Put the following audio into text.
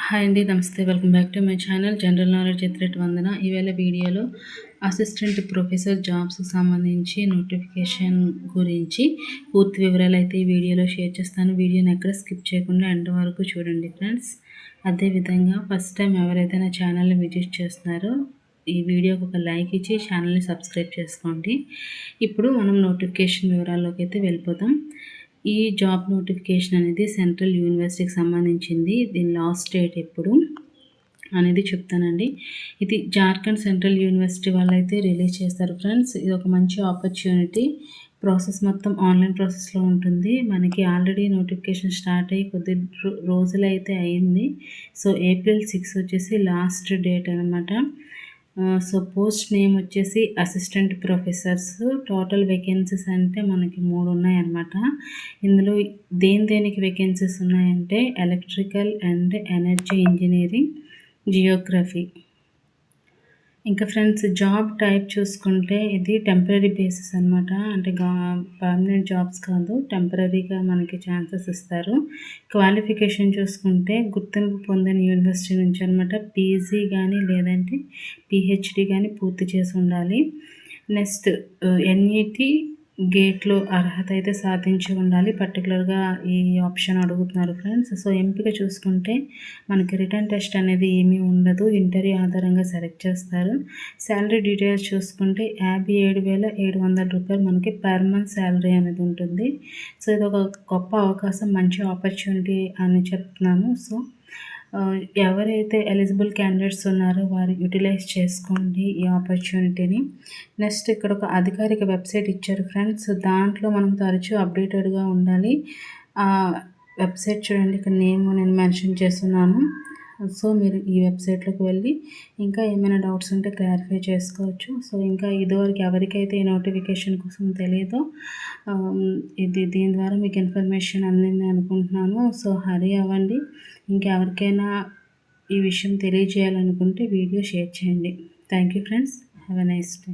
Hi అండి, నమస్తే. Welcome back to my channel general knowledge ఎత్రెట్ వందన. ఈవేళ వీడియోలో అసిస్టెంట్ ప్రొఫెసర్ జాబ్స్కి సంబంధించి నోటిఫికేషన్ గురించి పూర్తి వివరాలు అయితే ఈ వీడియోలో షేర్ చేస్తాను. వీడియోని ఎక్కడ స్కిప్ చేయకుండా ఎండ్ వరకు చూడండి ఫ్రెండ్స్. అదేవిధంగా ఫస్ట్ టైం ఎవరైతే నా ఛానల్ని విజిట్ చేస్తున్నారో ఈ వీడియోకి ఒక లైక్ ఇచ్చి ఛానల్ని సబ్స్క్రైబ్ చేసుకోండి. ఇప్పుడు మనం నోటిఫికేషన్ వివరాల్లోకి అయితే వెళ్ళిపోతాం. ఈ జాబ్ నోటిఫికేషన్ అనేది సెంట్రల్ యూనివర్సిటీకి సంబంధించింది. దీని లాస్ట్ డేట్ ఎప్పుడు అనేది చెప్తానండి. ఇది జార్ఖండ్ సెంట్రల్ యూనివర్సిటీ వాళ్ళైతే రిలీజ్ చేస్తారు ఫ్రెండ్స్. ఇది ఒక మంచి ఆపర్చునిటీ. ప్రాసెస్ మొత్తం ఆన్లైన్ ప్రాసెస్లో ఉంటుంది. మనకి ఆల్రెడీ నోటిఫికేషన్ స్టార్ట్ అయ్యి కొద్ది రోజులైతే అయింది. సో April 6 వచ్చేసి లాస్ట్ డేట్ అనమాట. సో పోస్ట్ నేమ్ వచ్చేసి అసిస్టెంట్ ప్రొఫెసర్స్. టోటల్ వేకెన్సీస్ అంటే మనకి 3 ఉన్నాయన్నమాట. ఇందులో దేనికి వేకెన్సీస్ ఉన్నాయంటే electrical and energy engineering, Geography. ఇంకా ఫ్రెండ్స్ జాబ్ టైప్ చూసుకుంటే ఇది టెంపరీ బేసిస్ అనమాట. అంటే పర్మనెంట్ జాబ్స్ కాదు, టెంపరీగా మనకి ఛాన్సెస్ ఇస్తారు. క్వాలిఫికేషన్ చూసుకుంటే గుర్తింపు పొందిన యూనివర్సిటీ నుంచి అనమాట. పీజీ కానీ లేదంటే పిహెచ్డి కానీ పూర్తి చేసి ఉండాలి. నెక్స్ట్ ఎన్ఈటి గేట్లో అర్హత అయితే సాధించి ఉండాలి. పర్టికులర్గా ఈ ఆప్షన్ అడుగుతున్నారు ఫ్రెండ్స్. సో ఎంపిక చూసుకుంటే మనకి రిటర్న్ టెస్ట్ అనేది ఏమీ ఉండదు, ఇంటర్వ్యూ ఆధారంగా సెలెక్ట్ చేస్తారు. శాలరీ డీటెయిల్స్ చూసుకుంటే 57,700 రూపాయలు మనకి పర్ మంత్ శాలరీ అనేది ఉంటుంది. సో ఇది ఒక గొప్ప అవకాశం, మంచి ఆపర్చునిటీ అని చెప్తున్నాను. సో ఎవరైతే ఎలిజిబుల్ క్యాండిడేట్స్ ఉన్నారో వారు యూటిలైజ్ చేసుకోండి ఈ ఆపర్చునిటీని. నెక్స్ట్ ఇక్కడ ఒక అధికారిక వెబ్సైట్ ఇచ్చారు ఫ్రెండ్స్. దాంట్లో మనం తరచూ అప్డేటెడ్గా ఉండాలి. వెబ్సైట్ చూడండి, ఇక్కడ నేమ్ నేను మెన్షన్ చేస్తున్నాను. సో మీరు ఈ వెబ్సైట్లోకి వెళ్ళి ఇంకా ఏమైనా డౌట్స్ ఉంటే క్లారిఫై చేసుకోవచ్చు. సో ఇంకా ఇదివరకు ఎవరికైతే ఈ నోటిఫికేషన్ కోసం తెలియదో దీని ద్వారా మీకు ఇన్ఫర్మేషన్ అందింది అనుకుంటున్నాను. సో హరీ అవ్వండి. ఇంకెవరికైనా ఈ విషయం తెలియజేయాలనుకుంటే వీడియో షేర్ చేయండి. Thank you friends. Have a nice day.